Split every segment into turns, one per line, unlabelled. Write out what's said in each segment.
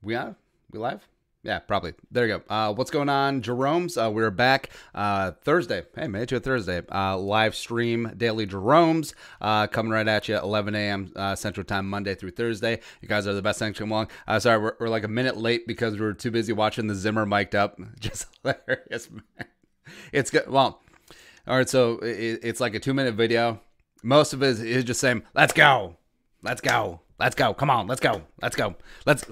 We are? We live? Yeah, probably. There you go. What's going on, Jeromes? We're back Thursday. Hey, made it to a Thursday. Live stream daily Jeromes coming right at you at 11 a.m. Central Time, Monday through Thursday. You guys are the best thing to come along. Sorry, we're like a minute late because we were too busy watching the Zimmer mic'd up. Just hilarious, man. It's good. Well, all right, so it's like a 2-minute video. Most of it is just saying, let's go. Let's go. Let's go. Come on. Let's go. Let's go. Let's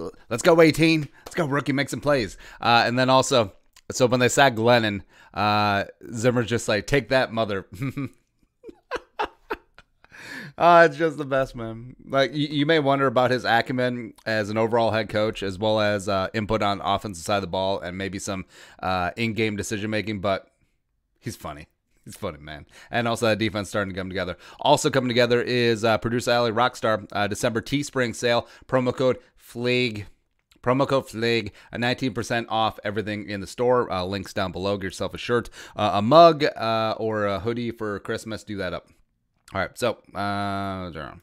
go, 18. Let's go, rookie. Make some plays. And then also, so when they sacked Glennon, Zimmer's just like, take that, mother. It's just the best, man. Like, you may wonder about his acumen as an overall head coach, as well as input on offensive side of the ball and maybe some in-game decision-making, but he's funny. He's funny, man. And also that defense starting to come together. Also coming together is Producer Alley Rockstar, December Teespring sale, promo code FLIG. Promo code FLIG, 19% off everything in the store. Links down below. Get yourself a shirt, a mug, or a hoodie for Christmas. Do that up. All right, so Jerome.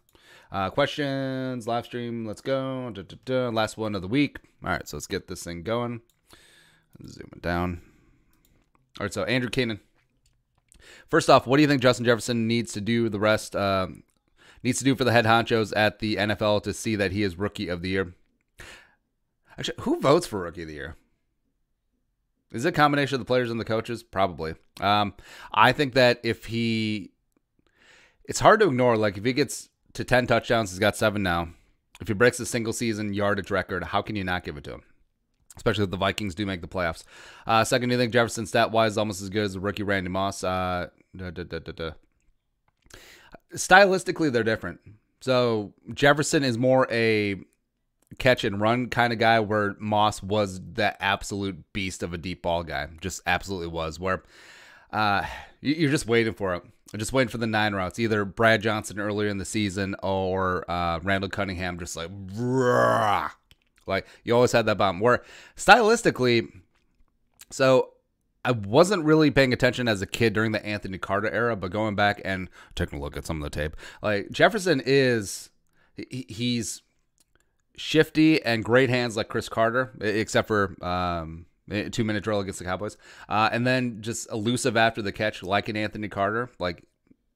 Questions, live stream, let's go. Last one of the week. All right, so let's get this thing going. Zoom it down. All right, so Andrew Keenan. First off, what do you think Justin Jefferson needs to do for the head honchos at the NFL to see that he is Rookie of the Year? Actually, who votes for Rookie of the Year? Is it a combination of the players and the coaches? Probably. I think that it's hard to ignore. Like, if he gets to 10 touchdowns, he's got 7 now. If he breaks the single season yardage record, how can you not give it to him? Especially if the Vikings do make the playoffs. Second, do you think Jefferson stat-wise is almost as good as the rookie Randy Moss? Stylistically, they're different. So Jefferson is more a catch-and-run kind of guy, where Moss was that absolute beast of a deep ball guy. Just absolutely was. Where you're just waiting for it. Just waiting for the 9 routes. Either Brad Johnson earlier in the season or Randall Cunningham just like... Rah! Like, you always had that bomb. Where stylistically, so I wasn't really paying attention as a kid during the Anthony Carter era, but going back and taking a look at some of the tape, like, Jefferson he's shifty and great hands like Chris Carter, except for 2-minute drill against the Cowboys. And then just elusive after the catch like an Anthony Carter. Like,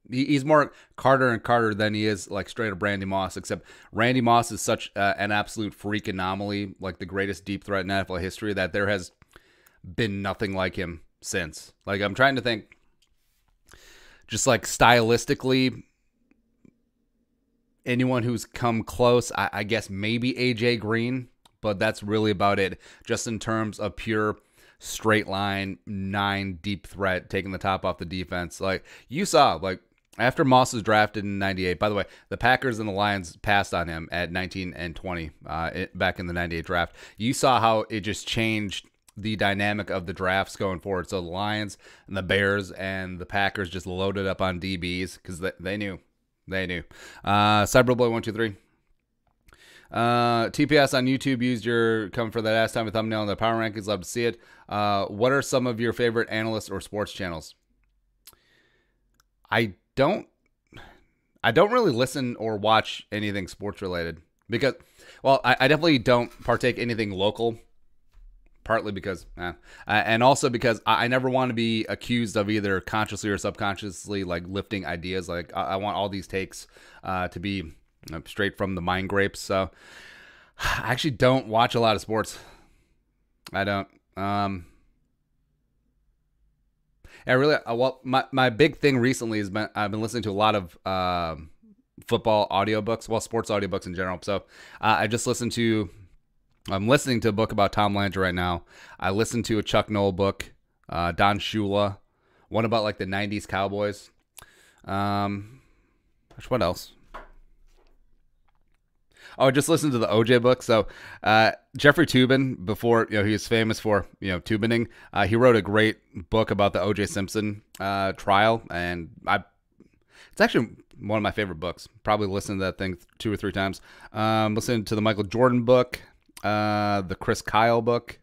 he's more Carter and Carter than he is like straight up Randy Moss, except Randy Moss is such an absolute freak anomaly, like the greatest deep threat in NFL history, that there has been nothing like him since. Like, I'm trying to think, just like stylistically, anyone who's come close, I guess maybe AJ Green, but that's really about it. Just in terms of pure straight line, 9 deep threat, taking the top off the defense. Like, you saw, like, after Moss was drafted in 98, by the way, the Packers and the Lions passed on him at 19 and 20 back in the 98 draft. You saw how it just changed the dynamic of the drafts going forward. So the Lions and the Bears and the Packers just loaded up on DBs because they knew. They knew. Cyberboy123. TPS on YouTube used your coming for that ass time thumbnail in the power rankings. Love to see it. What are some of your favorite analysts or sports channels? I don't really listen or watch anything sports related because, well, I definitely don't partake anything local, partly because, and also because I never want to be accused of either consciously or subconsciously like lifting ideas. Like, I want all these takes to be straight from the mind grapes. So I actually don't watch a lot of sports. I don't. I really, well, my big thing recently has been I've been listening to a lot of football audiobooks, well, sports audiobooks in general. So I'm listening to a book about Tom Landry right now. I listened to a Chuck Noll book, Don Shula, one about like the 90s Cowboys. What else? Oh, I just listened to the OJ book. So Jeffrey Toobin, before he was famous for tubining, he wrote a great book about the OJ Simpson trial, and it's actually one of my favorite books. Probably listened to that thing 2 or 3 times. Listened to the Michael Jordan book, the Chris Kyle book.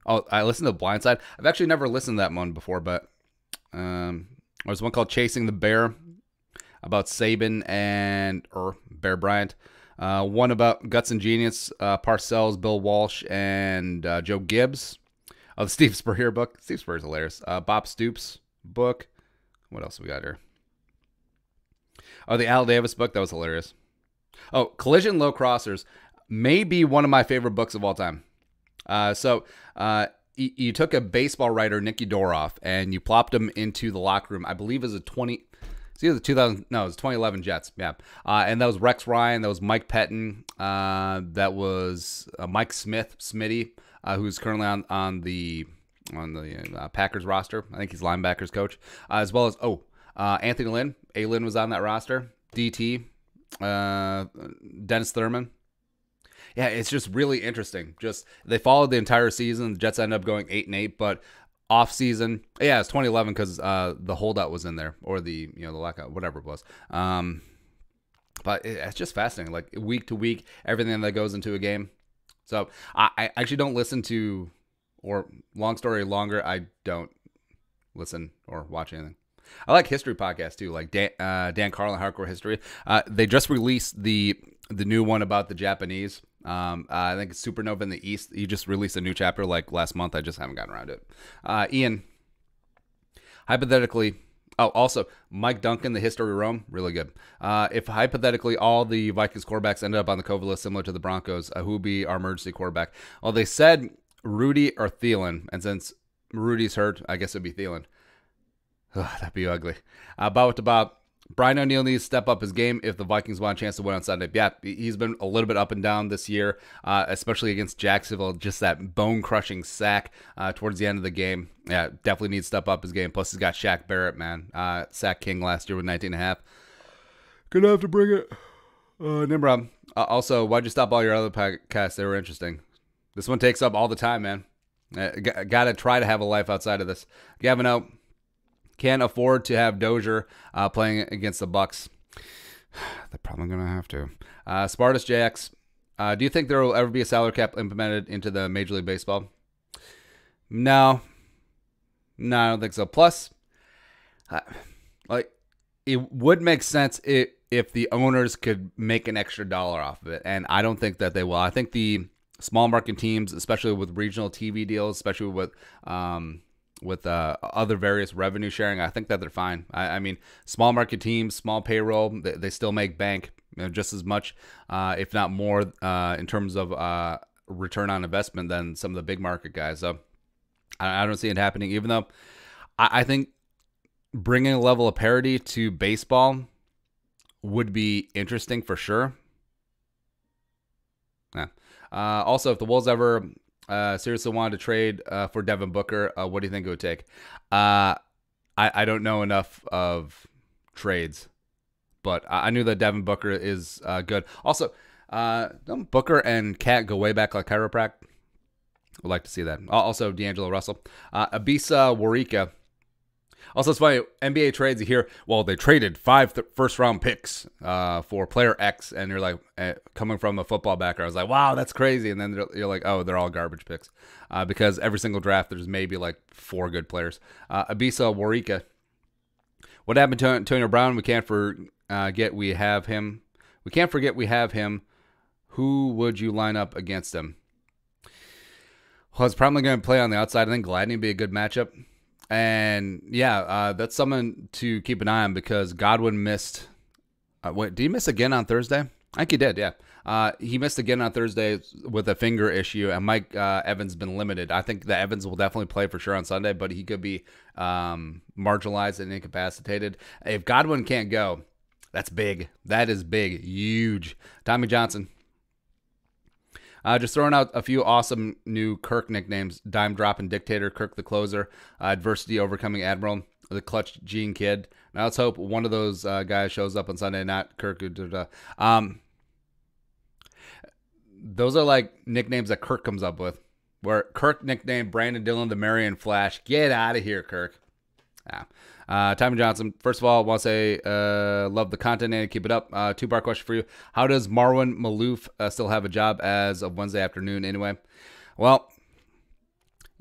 Oh, I listened to The Blind Side. I've actually never listened to that one before, but there's one called Chasing the Bear about Saban and Bear Bryant. One about Guts and Genius, Parcells, Bill Walsh, and Joe Gibbs. Oh, the Steve Spurrier book. Steve Spurrier's hilarious. Bob Stoops book. What else we got here? Oh, the Al Davis book. That was hilarious. Oh, Collision Low Crossers may be one of my favorite books of all time. You took a baseball writer, Nicky Doroff, and you plopped him into the locker room. I believe it was it was 2011 Jets. Yeah. And that was Rex Ryan. That was Mike Pettin. That was Mike Smith, Smitty, who's currently on the Packers roster. I think he's linebackers coach. As well as, Anthony Lynn. A-Lynn was on that roster. DT. Dennis Thurman. Yeah, it's just really interesting. Just they followed the entire season. The Jets ended up going 8-8, but off season, yeah, it's 2011 because the holdout was in there, or the lockout, whatever it was. But it's just fascinating, like week to week, everything that goes into a game. So I actually don't listen to, or long story longer, I don't listen or watch anything. I like history podcasts too, like Dan Carlin, Hardcore History. They just released the new one about the Japanese. I think it's Supernova in the East. He just released a new chapter like last month. I just haven't gotten around to it. Ian, hypothetically, also Mike Duncan, The History of Rome, really good. If hypothetically all the Vikings quarterbacks ended up on the COVID list similar to the Broncos, who would be our emergency quarterback? Well, they said Rudy or Thielen, and since Rudy's hurt, I guess it'd be Thielen. Ugh, that'd be ugly. About Brian O'Neill needs to step up his game if the Vikings want a chance to win on Sunday. Yeah, he's been a little bit up and down this year, especially against Jacksonville. Just that bone-crushing sack towards the end of the game. Yeah, definitely needs to step up his game. Plus, he's got Shaq Barrett, man. Sack king last year with 19.5. Gonna have to bring it. Nimrod. Also, why'd you stop all your other podcasts? They were interesting. This one takes up all the time, man. Gotta try to have a life outside of this. Gavin O. Can't afford to have Dozier playing against the Bucks. They're probably going to have to. Spartus JX, do you think there will ever be a salary cap implemented into the Major League Baseball? No, I don't think so. Plus, it would make sense if the owners could make an extra dollar off of it, and I don't think that they will. I think the small market teams, especially with regional TV deals, especially with other various revenue sharing, I think that they're fine. I mean, small market teams, small payroll, they still make bank, just as much, if not more, in terms of return on investment than some of the big market guys. So I don't see it happening, even though I think bringing a level of parity to baseball would be interesting for sure. Yeah. Also, if the Wolves ever seriously wanted to trade for Devin Booker, what do you think it would take? I don't know enough of trades, but I knew that Devin Booker is good. Also, don't Booker and Cat go way back like chiropractic? Would like to see that. Also, D'Angelo Russell. Abisa Warika. Also, it's funny, NBA trades, you hear, well, they traded 5 first-round picks for player X, and you're like, coming from a football background, I was like, wow, that's crazy. And then you're like, oh, they're all garbage picks. Because every single draft, there's maybe like 4 good players. Abisa Warika. What happened to Antonio Brown? We can't forget we have him. Who would you line up against him? Well, it's probably going to play on the outside. I think Gladney would be a good matchup. And yeah, that's someone to keep an eye on because Godwin missed. Did he miss again on Thursday? I think he did, yeah. He missed again on Thursday with a finger issue, and Mike Evans has been limited. I think that Evans will definitely play for sure on Sunday, but he could be marginalized and incapacitated. If Godwin can't go, that's big. That is big, huge. Tommy Johnson. Just throwing out a few awesome new Kirk nicknames. Dime Dropping Dictator, Kirk the Closer, Adversity Overcoming Admiral, the Clutch Gene Kid. Now let's hope one of those guys shows up on Sunday, not Kirk. Those are like nicknames that Kirk comes up with. Where Kirk nicknamed Brandon Dillon the Marion Flash. Get out of here, Kirk. Yeah. Tommy Johnson, first of all, I want to say love the content and keep it up. 2-part question for you. How does Marwan Malouf still have a job as of Wednesday afternoon anyway? Well,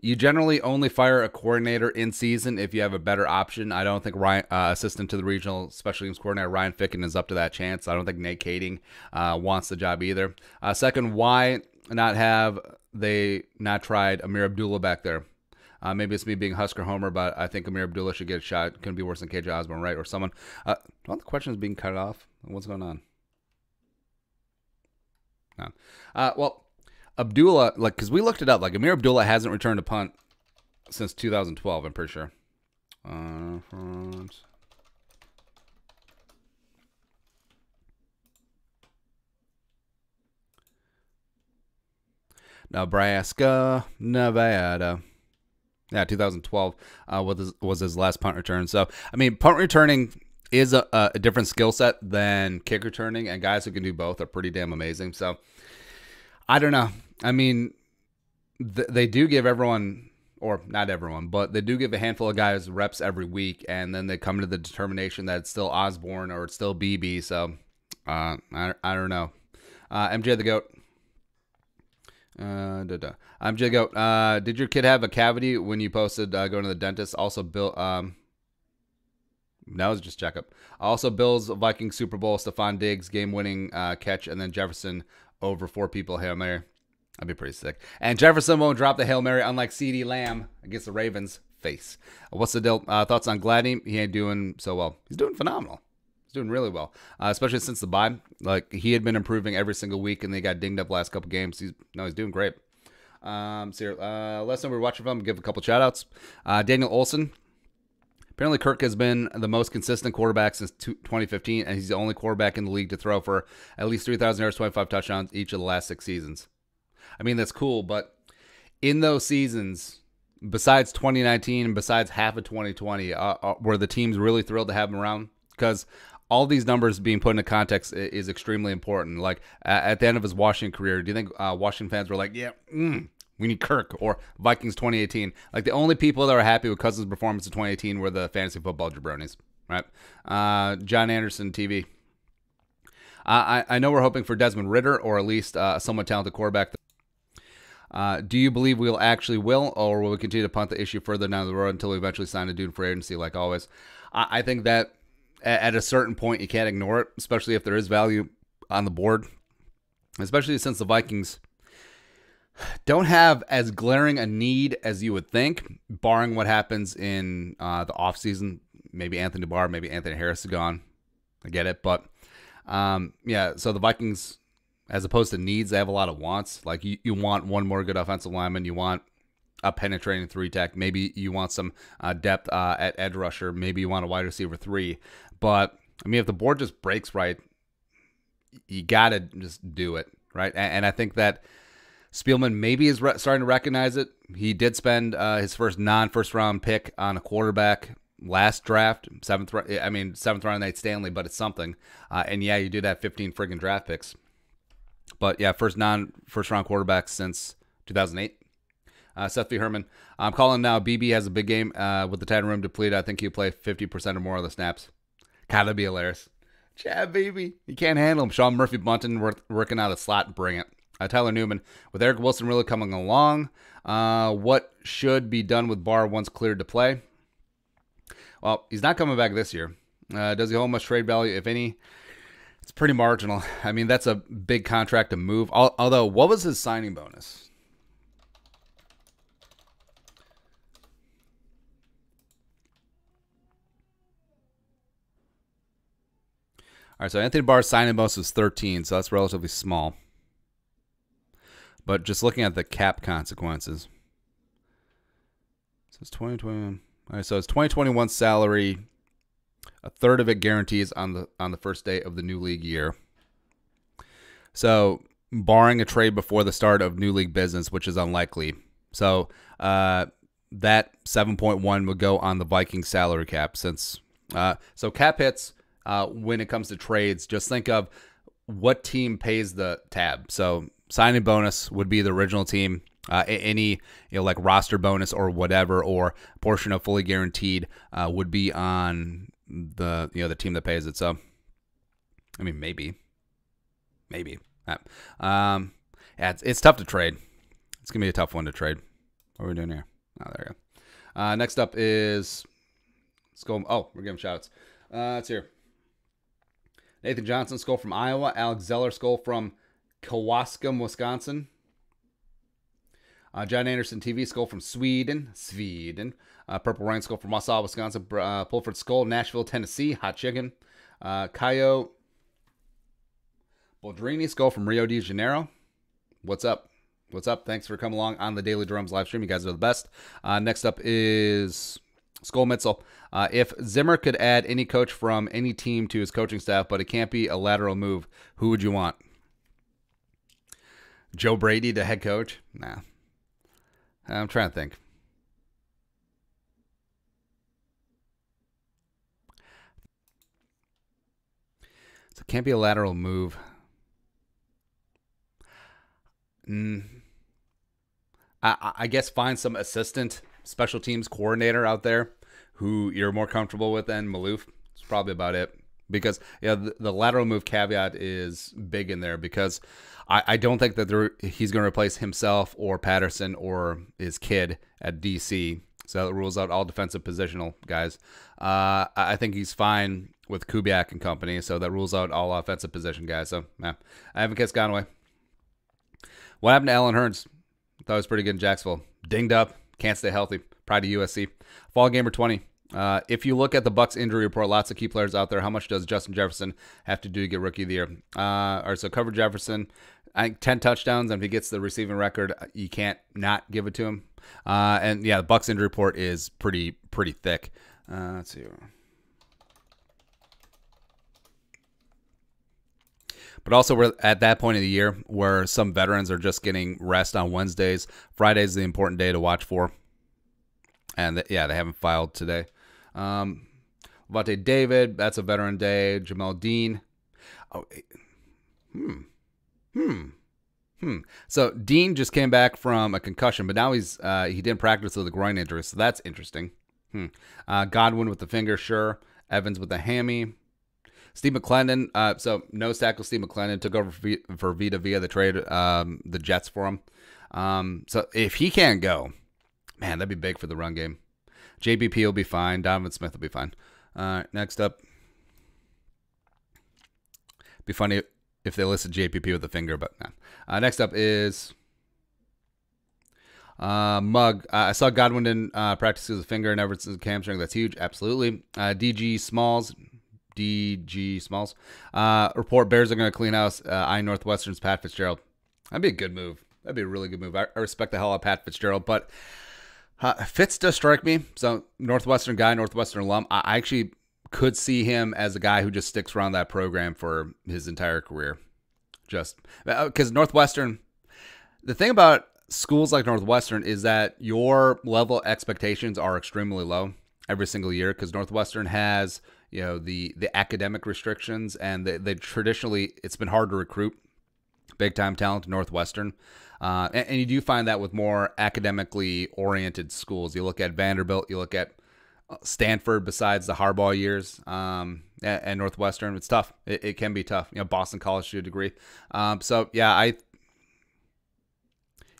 You generally only fire a coordinator in season if you have a better option. I don't think Ryan, assistant to the regional special teams coordinator Ryan Ficken is up to that chance. I don't think Nate Kading wants the job either. Second, why not have they not tried Amir Abdullah back there? Maybe it's me being Husker Homer, but I think Amir Abdullah should get a shot. Couldn't be worse than KJ Osborne, right? Or someone. All the questions being cut off. What's going on? No. Well, Abdullah, like, because we looked it up, like, Amir Abdullah hasn't returned a punt since 2012, I'm pretty sure. Nebraska, Nevada. Yeah, 2012 was his last punt return. So, I mean, punt returning is a different skill set than kick returning, and guys who can do both are pretty damn amazing. So, I don't know. I mean, they do give everyone, or not everyone, but they do give a handful of guys reps every week, and then they come to the determination that it's still Osborne or it's still BB. So, I don't know. MJ the GOAT. I'm Jay Goat. Did your kid have a cavity when you posted going to the dentist? Also, Bill. That was just checkup. Also, Bills Vikings Super Bowl. Stephon Diggs game-winning catch, and then Jefferson over 4 people Hail Mary. That'd be pretty sick. And Jefferson won't drop the Hail Mary, unlike CeeDee Lamb against the Ravens. Face. What's the deal? Thoughts on Gladney? He ain't doing so well. He's doing phenomenal. He's doing really well, especially since the bye. Like, he had been improving every single week, and they got dinged up last couple games. He's doing great. Last time we were watching film, give a couple shout outs. Daniel Olson. Apparently, Kirk has been the most consistent quarterback since 2015, and he's the only quarterback in the league to throw for at least 3,000 yards, 25 touchdowns each of the last 6 seasons. I mean, that's cool, but in those seasons, besides 2019 and besides half of 2020, were the teams really thrilled to have him around? Because all these numbers being put into context is extremely important. Like, at the end of his Washington career, do you think Washington fans were like, yeah, we need Kirk, or Vikings 2018? Like, the only people that were happy with Cousins' performance in 2018 were the fantasy football jabronis, right? John Anderson TV. I know we're hoping for Desmond Ridder, or at least a somewhat talented quarterback. Do you believe we'll actually will, or will we continue to punt the issue further down the road until we eventually sign a dude for agency, like always? I think that at a certain point, you can't ignore it, especially if there is value on the board, especially since the Vikings don't have as glaring a need as you would think, barring what happens in the offseason. Maybe Anthony Barr, maybe Anthony Harris is gone. I get it. But, yeah, so the Vikings, as opposed to needs, they have a lot of wants. Like, you want one more good offensive lineman. You want a penetrating 3-tech. Maybe you want some depth at edge rusher. Maybe you want a wide receiver 3. But, I mean, if the board just breaks right, you got to just do it, right? And I think that Spielman maybe is starting to recognize it. He did spend his first non-first round pick on a quarterback last draft, 7th round Nate Stanley, but it's something. And yeah, you do that 15 friggin' draft picks. But yeah, first non-first round quarterback since 2008. Seth V. Herman. I'm calling now. BB has a big game with the tight room depleted. I think he'll play 50% or more of the snaps. Gotta be hilarious. Chad, baby. You can't handle him. Sean Murphy Bunton working out a slot. Bring it. Tyler Newman. With Eric Wilson really coming along, what should be done with Barr once cleared to play? Well, he's not coming back this year. Does he hold much trade value, if any? It's pretty marginal. I mean, that's a big contract to move. Although, what was his signing bonus? All right, so Anthony Barr's signing bonus was 13, so that's relatively small. But just looking at the cap consequences. So it's 2021. All right, so it's 2021 salary. A third of it guarantees on the first day of the new league year. So barring a trade before the start of new league business, which is unlikely. So that 7.1 would go on the Vikings salary cap. Since so cap hits when it comes to trades, just think of what team pays the tab. So signing bonus would be the original team. Any like roster bonus or whatever, or portion of fully guaranteed would be on the team that pays it. So I mean, maybe yeah, it's tough to trade. It's gonna be a tough one to trade. What are we doing here? Oh, there you go. Next up is Skull. Oh, we're giving shout outs. It's here. Nathan Johnson, Skull from Iowa. Alex Zeller, Skull from Kewaskum, Wisconsin. John Anderson TV, Skull from Sweden. Purple Rain, Skull from Wausau, Wisconsin. Pulford Skull, Nashville, Tennessee. Hot Chicken. Caio Boldrini, Skull from Rio de Janeiro. What's up? What's up? Thanks for coming along on the Daily Jeromes live stream. You guys are the best. Next up is Skull Mitzel. If Zimmer could add any coach from any team to his coaching staff, but it can't be a lateral move, who would you want? Joe Brady to head coach? Nah. I'm trying to think. So it can't be a lateral move. I guess find some assistant special teams coordinator out there who you're more comfortable with than Maloof. It's probably about it. Because the lateral move caveat is big in there because I don't think that he's going to replace himself or Patterson or his kid at DC. So that rules out all defensive positional guys. I think he's fine with Kubiak and company. So that rules out all offensive position guys. So, I haven't kissed Conway. What happened to Alan Hearns? Thought it was pretty good in Jacksonville. Dinged up. Can't stay healthy. Pride of USC. Fall Gamer 20. If you look at the Bucs injury report, lots of key players out there. How much does Justin Jefferson have to do to get Rookie of the Year? All right, so cover Jefferson. I think 10 touchdowns, and if he gets the receiving record, you can't not give it to him. And yeah, the Bucs injury report is pretty thick. Let's see. But also, we're at that point of the year where some veterans are just getting rest on Wednesdays. Friday is the important day to watch for. And they haven't filed today. Levante David, that's a veteran day. Jamel Dean. Oh, So Dean just came back from a concussion, but now he didn't practice with a groin injury, so that's interesting. Godwin with the finger, sure. Evans with the hammy. Steve McClendon, so nose tackle Steve McClendon took over for Vita via the trade, the Jets for him. So if he can't go, man, that'd be big for the run game. JBP will be fine. Donovan Smith will be fine. Next up, be funny if they listed JPP with a finger, but no. Next up is Mug. I saw Godwin didn't practice with a finger and Everett's hamstring. That's huge. Absolutely. DG Smalls. Report Bears are going to clean house. Northwestern's Pat Fitzgerald. That'd be a good move. That'd be a really good move. I respect the hell out of Pat Fitzgerald, but Fitz does strike me. So Northwestern guy, Northwestern alum. I actually could see him as a guy who just sticks around that program for his entire career. Just because Northwestern, the thing about schools like Northwestern is that your level of expectations are extremely low every single year because Northwestern has the academic restrictions, and they traditionally, it's been hard to recruit big time talent to Northwestern. And you do find that with more academically oriented schools. You look at Vanderbilt, you look at Stanford besides the Harbaugh years, and Northwestern. It's tough. It can be tough. Boston College to a degree. It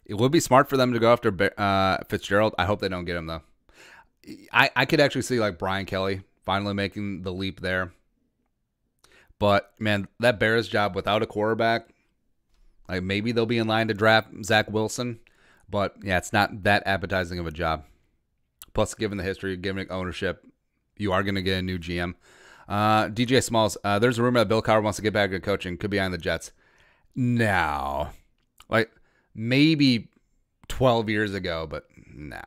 would be smart for them to go after Fitzgerald. I hope they don't get him though. I could actually see like Brian Kelly finally making the leap there. But, man, that Bears job without a quarterback, like maybe they'll be in line to draft Zach Wilson. But, yeah, it's not that appetizing of a job. Plus, given the history, given ownership, you are going to get a new GM. DJ Smalls, there's a rumor that Bill Cowher wants to get back into coaching. Could be on the Jets. No. Like, maybe 12 years ago, but nah.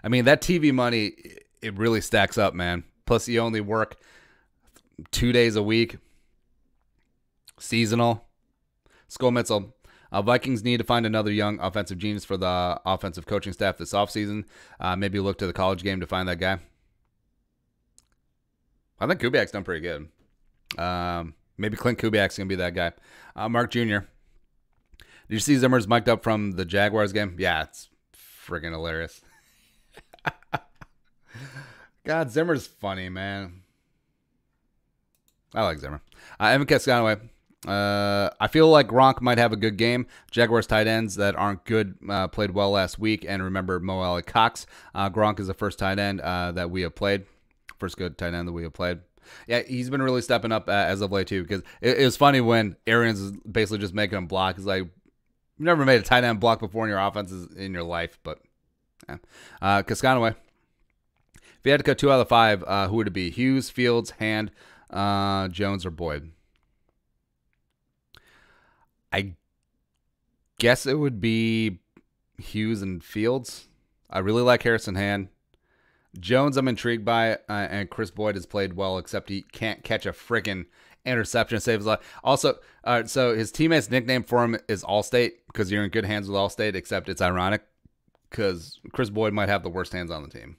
I mean, that TV money, it really stacks up, man. Plus, you only work 2 days a week. Seasonal. Skull Mitzel. Vikings need to find another young offensive genius for the offensive coaching staff this offseason. Maybe look to the college game to find that guy. I think Kubiak's done pretty good. Maybe Clint Kubiak's going to be that guy. Mark Jr. Did you see Zimmer's mic'd up from the Jaguars game? Yeah, it's friggin' hilarious. God, Zimmer's funny, man. I like Zimmer. Evan Cascanaway. I feel like Gronk might have a good game. Jaguars tight ends that aren't good played well last week. And remember Mo Alley Cox. Gronk is the first tight end that we have played. First good tight end that we have played. Yeah, he's been really stepping up as of late, too, because it was funny when Arians is basically just making him block. He's like, you've never made a tight end block before in your offenses in your life, but yeah. Cascanaway. If you had to cut 2 out of the 5, who would it be? Hughes, Fields, Hand, Jones, or Boyd? I guess it would be Hughes and Fields. I really like Harrison Hand. Jones, I'm intrigued by, and Chris Boyd has played well, except he can't catch a freaking interception, saves a lot. Also, so his teammate's nickname for him is Allstate because you're in good hands with Allstate, except it's ironic because Chris Boyd might have the worst hands on the team.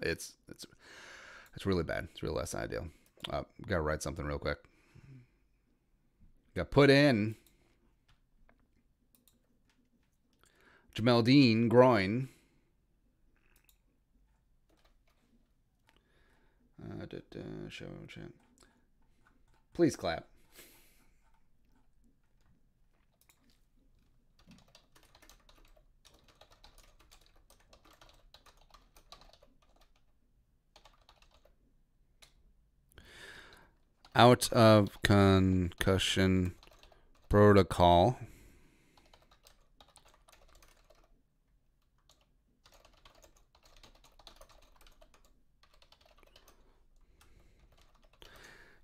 It's really bad. It's really less than ideal. Got to write something real quick. Got to put in Jamel Dean, groin. Show chat. Please clap. Out of concussion protocol.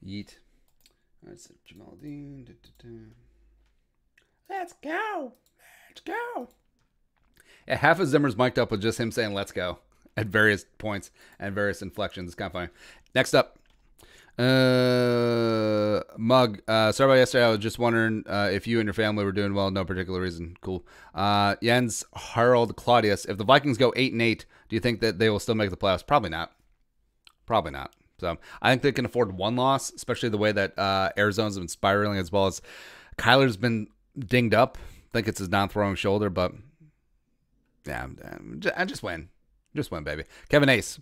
Yeet. All right, so Jamal Dean. Let's go. Let's go. Yeah, half of Zimmer's mic'd up with just him saying let's go at various points and various inflections. It's kind of funny. Next up. Mug. Sorry about yesterday. I was just wondering if you and your family were doing well. No particular reason. Cool. Jens Harold Claudius. If the Vikings go 8-8, do you think that they will still make the playoffs? Probably not. Probably not. So I think they can afford one loss, especially the way that Arizona's been spiraling, as well as Kyler's been dinged up. I think it's his non-throwing shoulder, but yeah, I just win. Just win, baby. Kevin Ace.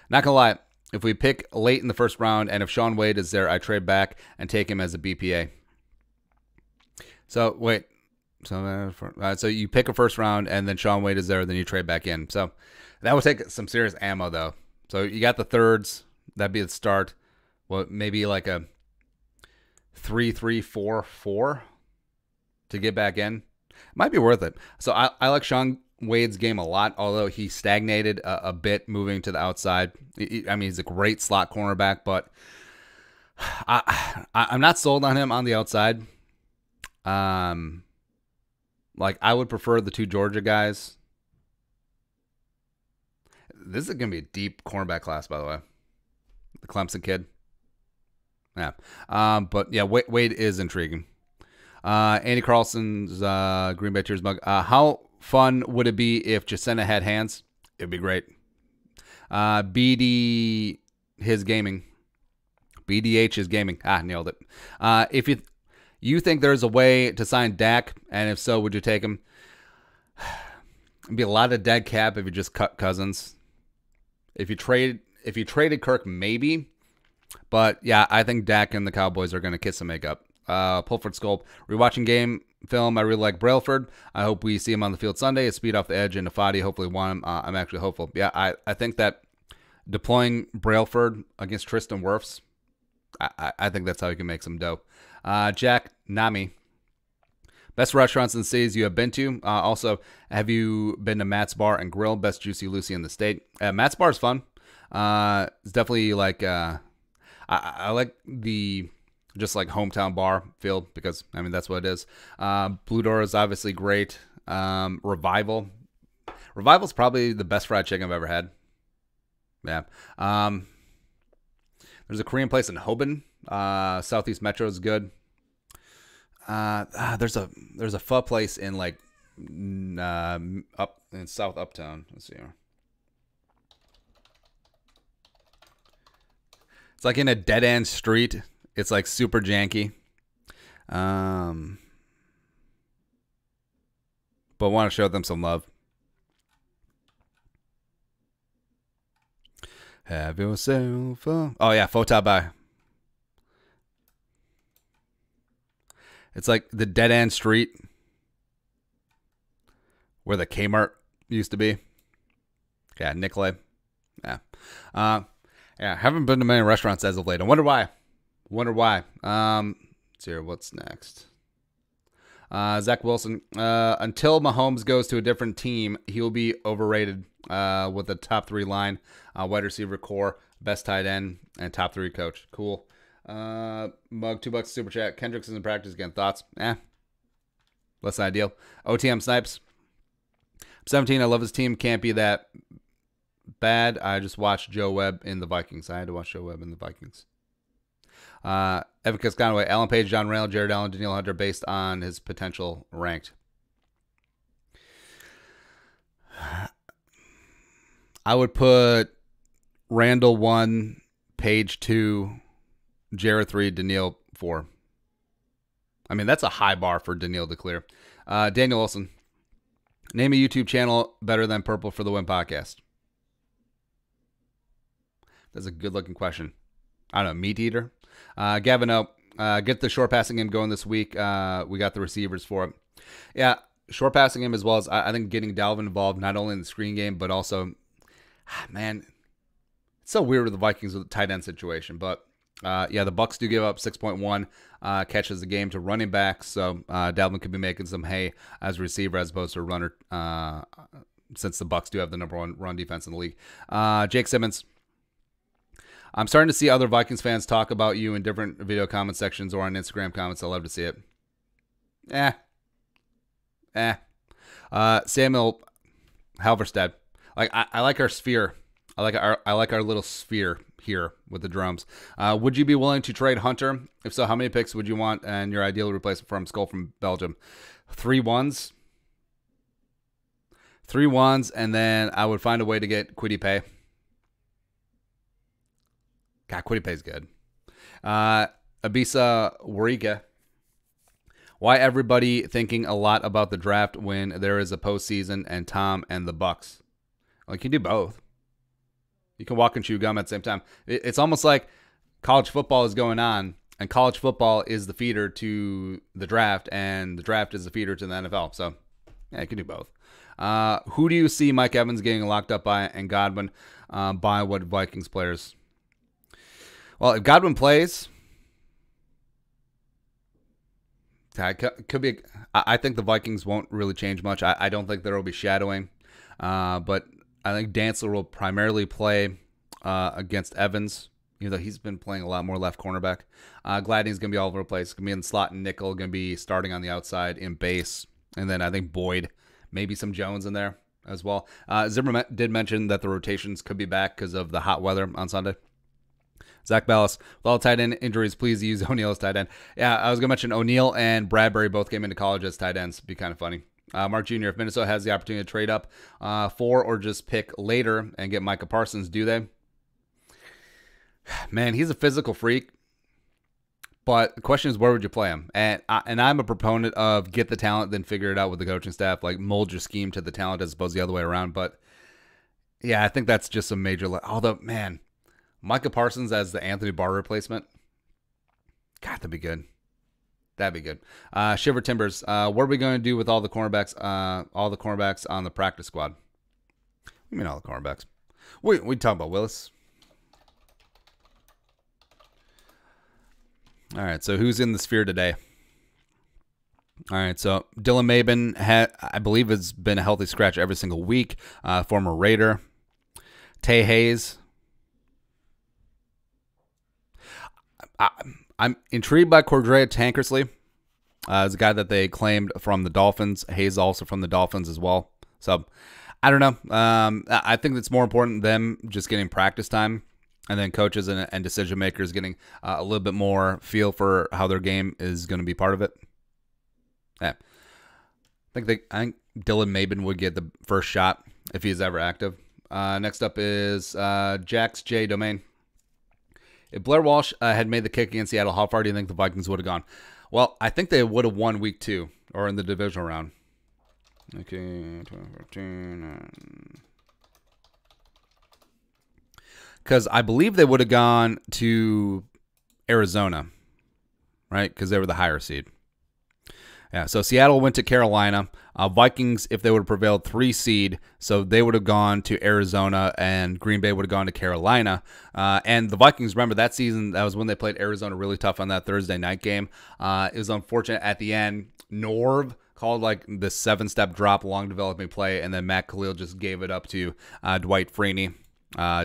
Not going to lie. If we pick late in the first round, and if Sean Wade is there, I trade back and take him as a BPA. So, wait. So you pick a first round, and then Sean Wade is there, then you trade back in. So that would take some serious ammo, though. So you got the thirds. That'd be the start. Well, maybe like a 3-3-4-4 to get back in. Might be worth it. So I like Sean Wade's game a lot, although he stagnated a bit moving to the outside. I mean, he's a great slot cornerback, but I'm not sold on him on the outside. Like I would prefer the 2 Georgia guys. This is going to be a deep cornerback class, by the way. The Clemson kid. Yeah. But yeah, Wade is intriguing. Andy Carlson's Green Bay Tears mug. How fun would it be if Jacena had hands? It'd be great. BD his gaming. BDH is gaming. Nailed it. If you think there's a way to sign Dak, and if so, would you take him? It'd be a lot of dead cap if you just cut Cousins. If you traded Kirk, maybe. But yeah, I think Dak and the Cowboys are going to kiss some makeup. Pulford Sculpt. Rewatching game film. I really like Brailford. I hope we see him on the field Sunday. A speed off the edge and Nafati. Hopefully want him. I'm actually hopeful. Yeah, I think that deploying Brailford against Tristan Wirfs, I think that's how you can make some dough. Jack Nami. Best restaurants in the cities you have been to. Also, have you been to Matt's Bar and Grill? Best Juicy Lucy in the state. Matt's Bar is fun. It's definitely like I like the just like hometown bar feel because I mean that's what it is. Blue Door is obviously great. Revival's probably the best fried chicken I've ever had. Yeah. There's a Korean place in Hoban. Southeast Metro is good. There's a pho place in like up in South Uptown. Let's see here. It's like in a dead end street. It's like super janky. But want to show them some love. Have yourself a... Oh yeah, Fotabai. It's like the dead end street where the Kmart used to be. Yeah, Nicolay. Yeah. Yeah, haven't been to many restaurants as of late. I wonder why. Let's hear what's next. Zach Wilson. Until Mahomes goes to a different team, he'll be overrated with a top 3 line, wide receiver core, best tight end, and top 3 coach. Cool. Mug, $2 super chat. Kendricks is in practice again. Thoughts? Less than ideal. OTM Snipes. I'm 17. I love his team. Can't be that bad. I just watched Joe Webb in the Vikings. I had to watch Joe Webb in the Vikings. Evan Conway, Alan Page, John Randall, Jared Allen, Danielle Hunter, based on his potential ranked. I would put Randall 1, Page 2, Jared 3, Danielle 4. I mean, that's a high bar for Danielle to clear. Daniel Olson, name a YouTube channel better than Purple for the Win podcast. That's a good-looking question. I don't know, Meat Eater? Gavin O, get the short passing game going this week. We got the receivers for it. Yeah, short passing game as well as I think getting Dalvin involved, not only in the screen game, but also, man, it's so weird with the Vikings with the tight end situation. But, yeah, the Bucs do give up 6.1 catches a game to running backs. So Dalvin could be making some hay as a receiver as opposed to a runner since the Bucs do have the number 1 run defense in the league. Jake Simmons. I'm starting to see other Vikings fans talk about you in different video comment sections or on Instagram comments. I love to see it. Samuel Halverstead. Like I like our sphere. I like our little sphere here with the Jeromes. Would you be willing to trade Hunter? If so, how many picks would you want and your ideal replacement from Skull from Belgium? 3 1s. 3 1s, and then I would find a way to get Kwity Paye. God, Kwity Paye's good. Abisa Warika. Why everybody thinking a lot about the draft when there is a postseason and Tom and the Bucs? Well, you can do both. You can walk and chew gum at the same time. It's almost like college football is going on, and college football is the feeder to the draft, and the draft is the feeder to the NFL. So, yeah, you can do both. Who do you see Mike Evans getting locked up by and Godwin by what Vikings players? Well, if Godwin plays, could be. I think the Vikings won't really change much. I don't think there will be shadowing, but I think Dantzler will primarily play against Evans, even though he's been playing a lot more left cornerback. Gladney's going to be all over the place. Going to be in the slot and nickel. Going to be starting on the outside in base, and then I think Boyd, maybe some Jones in there as well. Zimmer did mention that the rotations could be back because of the hot weather on Sunday. Zach Ballas, with all tight end injuries, please use O'Neal as tight end. Yeah, I was going to mention O'Neal and Bradbury both came into college as tight ends. Be kind of funny. Mark Jr., if Minnesota has the opportunity to trade up for or just pick later and get Micah Parsons, do they? Man, he's a physical freak. But the question is, where would you play him? And I'm a proponent of get the talent, then figure it out with the coaching staff. Like mold your scheme to the talent as opposed to the other way around. But yeah, I think that's just a major. Although, man, Micah Parsons as the Anthony Barr replacement. God, that'd be good. That'd be good. Shiver Timbers. What are we going to do with all the cornerbacks? All the cornerbacks on the practice squad. I mean, all the cornerbacks. We talk about Willis. All right. So who's in the sphere today? All right. So Dylan Mabin, I believe, has been a healthy scratch every single week. Former Raider. Tay Hayes. I'm intrigued by Cordrea Tankersley as a guy that they claimed from the Dolphins. Hayes also from the Dolphins as well. So I don't know. I think it's more important them just getting practice time and then coaches and decision makers getting a little bit more feel for how their game is going to be part of it. Yeah. I think Dylan Mabin would get the first shot if he's ever active. Next up is Jax J. Domain. If Blair Walsh had made the kick against Seattle, how far do you think the Vikings would have gone? Well, I think they would have won week 2 or in the divisional round. Okay, 2014. Because I believe they would have gone to Arizona, right? Because they were the higher seed. Yeah, so Seattle went to Carolina. Vikings, if they would have prevailed, 3 seed, so they would have gone to Arizona, and Green Bay would have gone to Carolina. And the Vikings, remember that season, that was when they played Arizona really tough on that Thursday night game. It was unfortunate at the end. Norv called like the 7-step drop, long developing play, and then Matt Khalil just gave it up to Dwight Freeney.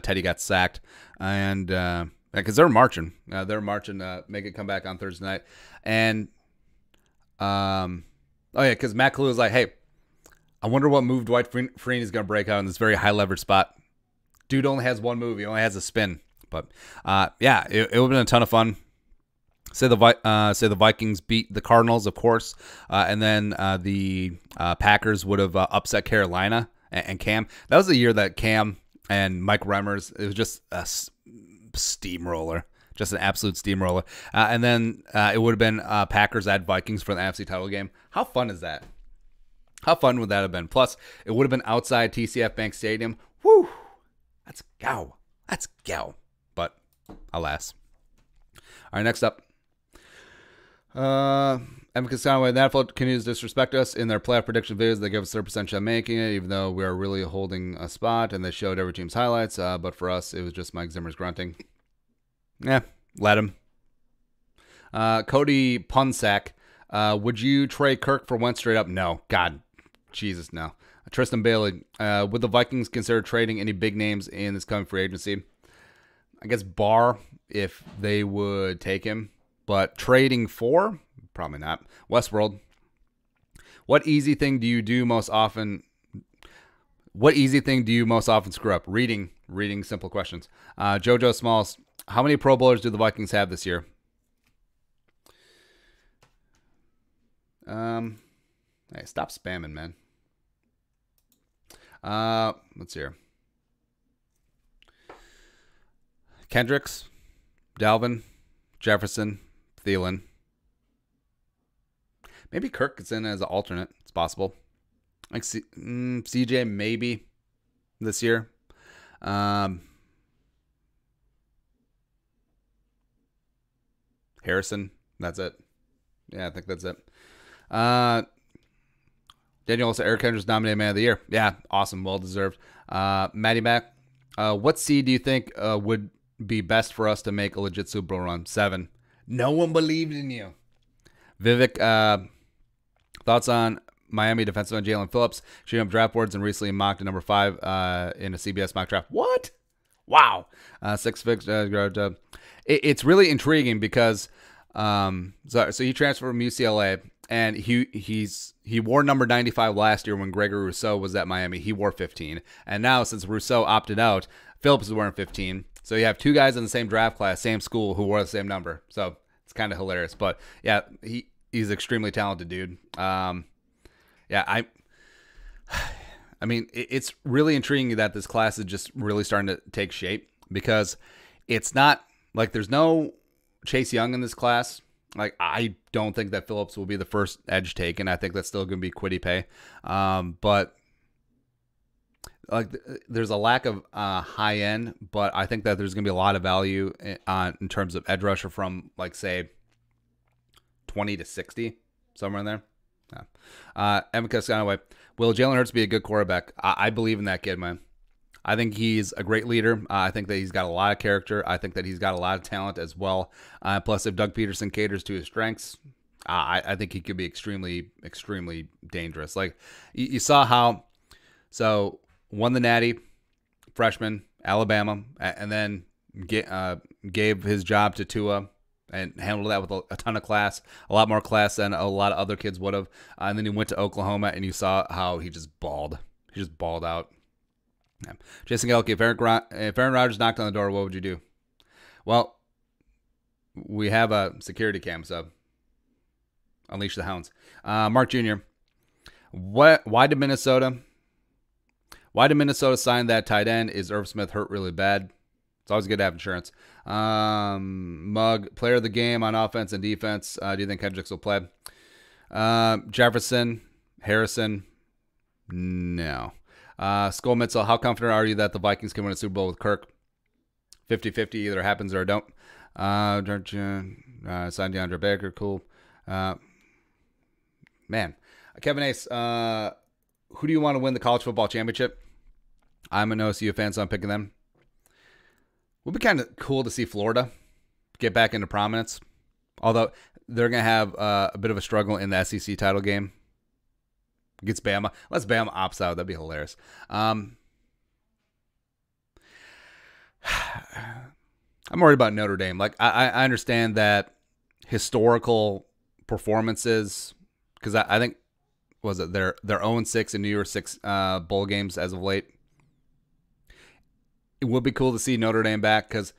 Teddy got sacked, and because they're marching, make it come back on Thursday night, and because Matt Khalil was like, hey, I wonder what move Dwight Freeney is going to break out in this very high leverage spot. Dude only has one move; he only has a spin, but it would have been a ton of fun. Say the Vikings beat the Cardinals, of course, and then the Packers would have upset Carolina and Cam. That was the year that Cam and Mike Remmers, it was just a steamroller, just an absolute steamroller. And then it would have been Packers at Vikings for the NFC title game. How fun is that? How fun would that have been? Plus, it would have been outside TCF Bank Stadium. Woo! That's go. That's go. But alas. All right, next up. Emma Conway, the NFL continues to disrespect us in their playoff prediction videos. They give us 30% shot making it, even though we are really holding a spot, and they showed every team's highlights. But for us, it was just Mike Zimmer's grunting. Yeah, let him. Cody Punsack, would you trade Kirk for Wentz straight up? No. God, Jesus, no. Tristan Bailey, would the Vikings consider trading any big names in this coming free agency? I guess Barr, if they would take him. But trading for? Probably not. Westworld. What easy thing do you do most often? What easy thing do you most often screw up? Reading simple questions. Jojo Smalls. How many Pro Bowlers do the Vikings have this year? Hey, stop spamming, man. Let's see here. Kendricks, Dalvin, Jefferson, Thielen. Maybe Kirk gets in as an alternate. It's possible. Like CJ maybe this year. Harrison. That's it. Yeah, I think that's it. Daniel also, Eric Kendricks nominated Man of the Year. Yeah, awesome. Well deserved. Matty Mac. What seed do you think would be best for us to make a legit Super Bowl run? 7. No one believed in you. Vivek, thoughts on Miami defensive end Jaylen Phillips shooting up draft boards and recently mocked at number 5 in a CBS mock draft. What? Wow. 6 fix. It's really intriguing because so he transferred from UCLA and he wore number 95 last year when Gregory Rousseau was at Miami. He wore 15, and now since Rousseau opted out, Phillips is wearing 15. So you have 2 guys in the same draft class, same school, who wore the same number. So it's kind of hilarious. But yeah, he's extremely talented, dude. I mean, it's really intriguing that this class is just really starting to take shape because it's not like there's no Chase Young in this class. Like, I don't think that Phillips will be the first edge taken. I think that's still going to be Kwity Paye. But like, there's a lack of high end, but I think that there's going to be a lot of value in terms of edge rusher from, like, say, 20 to 60, somewhere in there. Yeah. Emma Conway, will Jalen Hurts be a good quarterback? I believe in that kid, man. I think he's a great leader. I think that he's got a lot of character. I think that he's got a lot of talent as well. Plus, if Doug Peterson caters to his strengths, I think he could be extremely, extremely dangerous. Like, you saw how, so won the Natty, freshman, Alabama, and then gave his job to Tua and handled that with a ton of class, a lot more class than a lot of other kids would have. And then he went to Oklahoma, and you saw how he just balled. He just balled out. Yeah. Jason Gelke, if Aaron Rodgers knocked on the door, what would you do? Well, we have a security cam, so unleash the hounds. Mark Jr., why did Minnesota sign that tight end? Is Irv Smith hurt really bad? It's always good to have insurance. Mug, player of the game on offense and defense. Do you think Kendricks will play? Jefferson, Harrison, no. Skull Mitchell, how confident are you that the Vikings can win a Super Bowl with Kirk? 50-50, either happens or don't. Sign DeAndre Baker, cool. man. Kevin Ace, who do you want to win the college football championship? I'm an OSU fan, so I'm picking them. Would be kind of cool to see Florida get back into prominence, although they're going to have a bit of a struggle in the SEC title game against Bama. Unless Bama opts out, that'd be hilarious. I'm worried about Notre Dame. Like, I understand that historical performances, because I think, was it they're 0-6 in New Year's 6 bowl games as of late. It would be cool to see Notre Dame back, because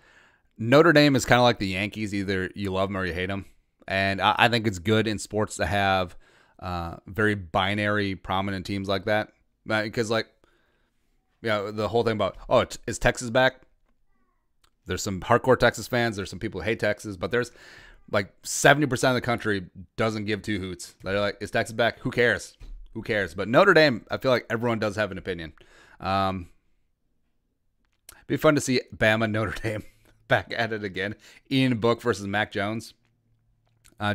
Notre Dame is kind of like the Yankees. Either you love them or you hate them. And I think it's good in sports to have very binary, prominent teams like that. Because, like, the whole thing about, oh, is Texas back? There's some hardcore Texas fans. There's some people who hate Texas. But there's, like, 70% of the country doesn't give two hoots. They're like, is Texas back? Who cares? Who cares? But Notre Dame, I feel like everyone does have an opinion. Be fun to see Bama, Notre Dame back at it again. Ian Book versus Mac Jones.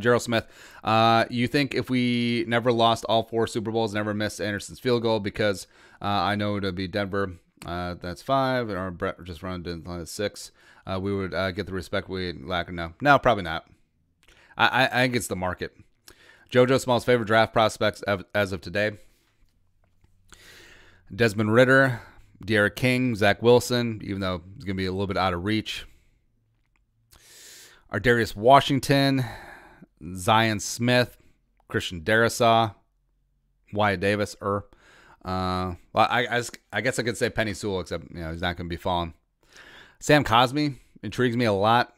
Gerald Smith, you think if we never lost all 4 Super Bowls, never missed Anderson's field goal, because I know it'll be Denver, that's 5, or Brett just run to 6, we would get the respect we lack? No, probably not. I think it's the market. JoJo Small's favorite draft prospects as of today: Desmond Ridder, De'Ara King, Zach Wilson, even though he's going to be a little bit out of reach. Ardarius Washington, Zion Smith, Christian Darrisaw, Wyatt Davis, well, I guess I could say Penny Sewell, except he's not going to be falling. Sam Cosmi intrigues me a lot.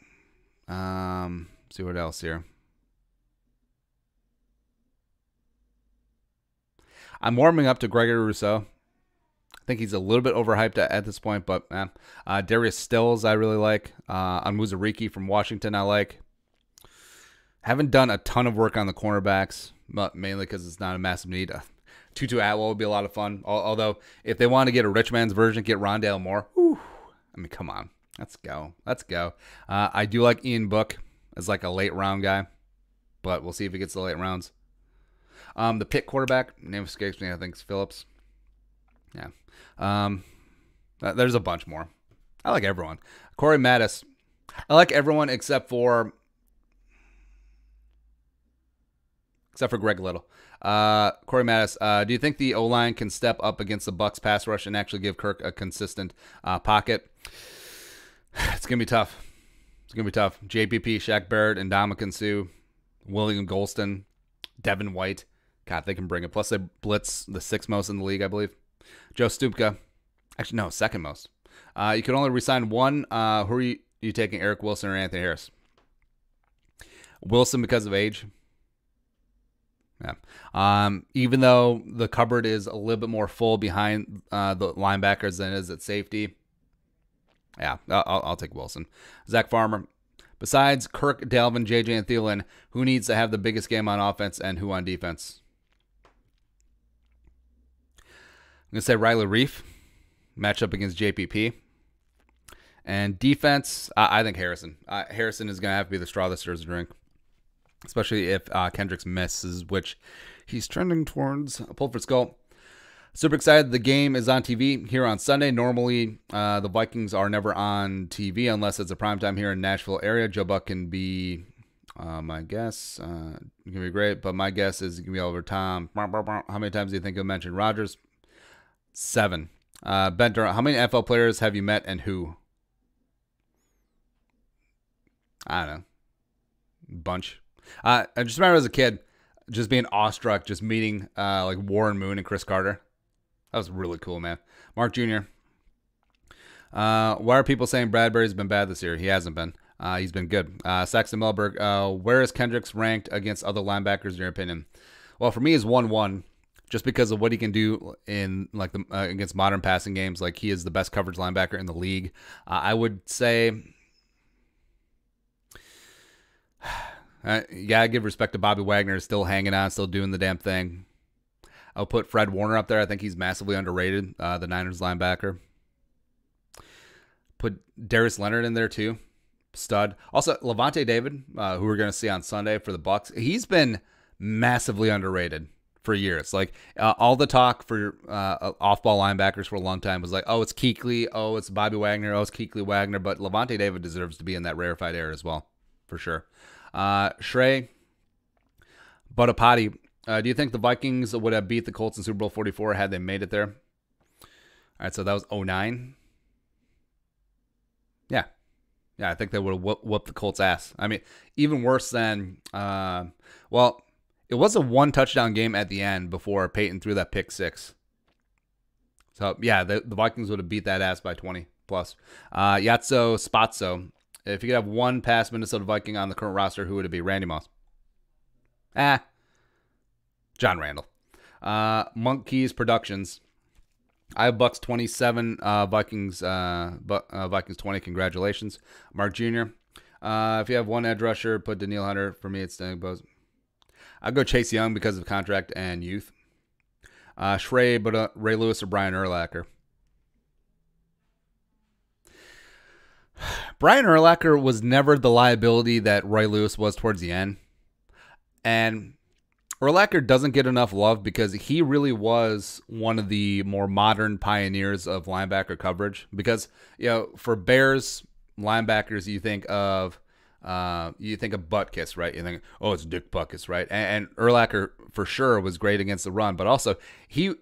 See what else here. I'm warming up to Gregory Rousseau. I think he's a little bit overhyped at this point, but Darius Stills I really like. Muzariki from Washington I like. Haven't done a ton of work on the cornerbacks, but mainly because it's not a massive need. Tutu Atwell would be a lot of fun. Although, if they want to get a rich man's version, get Rondale Moore. Whew, I mean, come on. Let's go. I do like Ian Book as like a late round guy, but we'll see if he gets the late rounds. The Pitt quarterback, name escapes me, I think it's Phillips. Yeah. There's a bunch more. I like everyone. Corey Mattis. I like everyone except for Greg Little. Corey Mattis, do you think the O-line can step up against the Bucs pass rush and actually give Kirk a consistent pocket? It's going to be tough. JPP, Shaq Barrett, and Ndamukong Suh, William Golston, Devin White. God, they can bring it. Plus, they blitz the 6th most in the league, I believe. Joe Stupka. Actually, no, 2nd most. You can only resign one. Who are you taking, Eric Wilson or Anthony Harris? Wilson because of age. Yeah. Even though the cupboard is a little bit more full behind the linebackers than it is at safety. Yeah, I'll take Wilson. Zach Farmer. Besides Kirk, Dalvin, JJ, and Thielen, who needs to have the biggest game on offense and who on defense? I'm going to say Riley Reif. Matchup against JPP. And defense, I think Harrison. Harrison is going to have to be the straw that stirs the drink. Especially if Kendricks misses, which he's trending towards. Pulled for skull. Super excited. The game is on TV here on Sunday. Normally, the Vikings are never on TV unless it's a primetime here in Nashville area. Joe Buck can be, my guess, can be great, but my guess is it can be over Tom. How many times do you think he'll mention Rodgers? 7. Ben Durant, how many NFL players have you met and who? I don't know. Bunch. I just remember as a kid just being awestruck, just meeting like Warren Moon and Chris Carter. That was really cool, man. Mark Jr. Why are people saying Bradbury's been bad this year? He hasn't been. He's been good. Saxon Melberg, where is Kendricks ranked against other linebackers in your opinion? Well, for me, he's 1-1 just because of what he can do in like the against modern passing games. Like, he is the best coverage linebacker in the league. I would say, you gotta give respect to Bobby Wagner, still hanging on, still doing the damn thing. I'll put Fred Warner up there. I think he's massively underrated, the Niners linebacker. Put Darius Leonard in there too, stud. Also, Levante David, who we're going to see on Sunday for the Bucs. He's been massively underrated for years. Like all the talk for off-ball linebackers for a long time was like, oh, it's Kuechly, oh, it's Bobby Wagner, oh, it's Kuechly Wagner, but Levante David deserves to be in that rarefied air as well, for sure. Shrey Buttapati, do you think the Vikings would have beat the Colts in Super Bowl 44 had they made it there? All right, so that was 2009. Yeah. Yeah, I think they would have whooped the Colts' ass. I mean, even worse than, well, it was a one-touchdown game at the end before Peyton threw that pick six. So, yeah, the Vikings would have beat that ass by 20 plus. Yatso Spatzo, if you could have one past Minnesota Viking on the current roster, who would it be? Randy Moss. John Randall. Monk Keys Productions. I have Bucks 27, Vikings 20. Congratulations. Mark Jr. If you have one edge rusher, put Daniil Hunter. For me, it's Danny Bose. I'll go Chase Young because of contract and youth. Shrey, but Ray Lewis or Brian Urlacher. Brian Urlacher was never the liability that Ray Lewis was towards the end. And Urlacher doesn't get enough love because he really was one of the more modern pioneers of linebacker coverage. Because, you know, for Bears linebackers, you think of Butkus, right? You think, oh, it's Dick Butkus, right? And Urlacher for sure was great against the run, but also he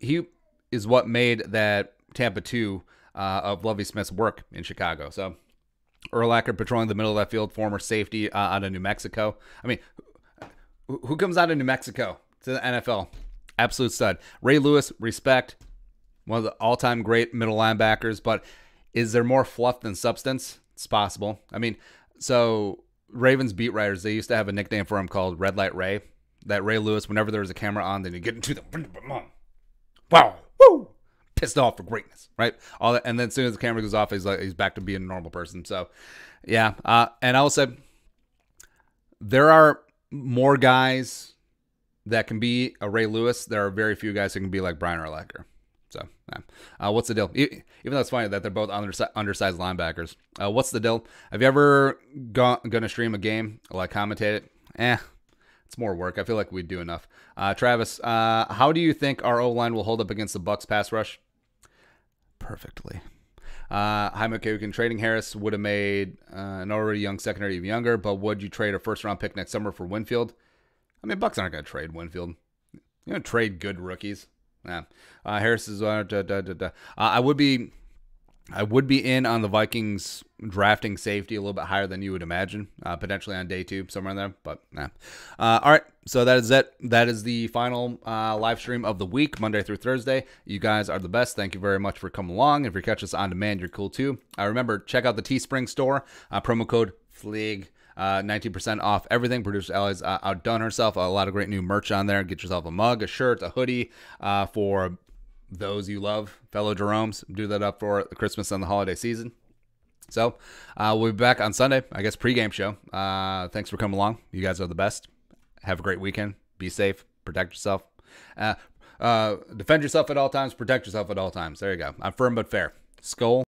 is what made that Tampa 2 of Lovie Smith's work in Chicago. So Urlacher patrolling the middle of that field, former safety out of New Mexico. I mean, who comes out of New Mexico to the NFL? Absolute stud. Ray Lewis, respect. One of the all-time great middle linebackers, but is there more fluff than substance? It's possible. I mean, so Ravens beat writers, they used to have a nickname for him called Red Light Ray. That Ray Lewis, whenever there was a camera on, then you get into the wow, woo, pissed off for greatness, right? All that, and then as soon as the camera goes off, he's back to being a normal person. So, yeah. And I will say, there are more guys that can be a Ray Lewis. There are very few guys who can be like Brian Urlacher. So, what's the deal? Even though it's funny that they're both undersized linebackers. What's the deal? Have you ever gonna stream a game, like commentate it? It's more work. I feel like we do enough. Travis, how do you think our O-line will hold up against the Bucs pass rush? Perfectly. Jaime Kukin, trading Harris would have made an already young secondary even younger, but would you trade a first-round pick next summer for Winfield? I mean, Bucs aren't going to trade Winfield. You're going to trade good rookies. Nah. Harris is I would be in on the Vikings drafting safety a little bit higher than you would imagine, potentially on day 2, somewhere in there, but nah. All right, so that is it. That is the final live stream of the week, Monday through Thursday. You guys are the best. Thank you very much for coming along. If you catch us on demand, you're cool too. Remember, check out the Teespring store, promo code FLEAG. 19% off everything. Producer Ellie's outdone herself. A lot of great new merch on there. Get yourself a mug, a shirt, a hoodie for those you love, fellow Jeromes. Do that up for the Christmas and the holiday season. So we'll be back on Sunday, I guess, pregame show. Thanks for coming along. You guys are the best. Have a great weekend. Be safe. Protect yourself. Defend yourself at all times. Protect yourself at all times. There you go. I'm firm but fair. Skull.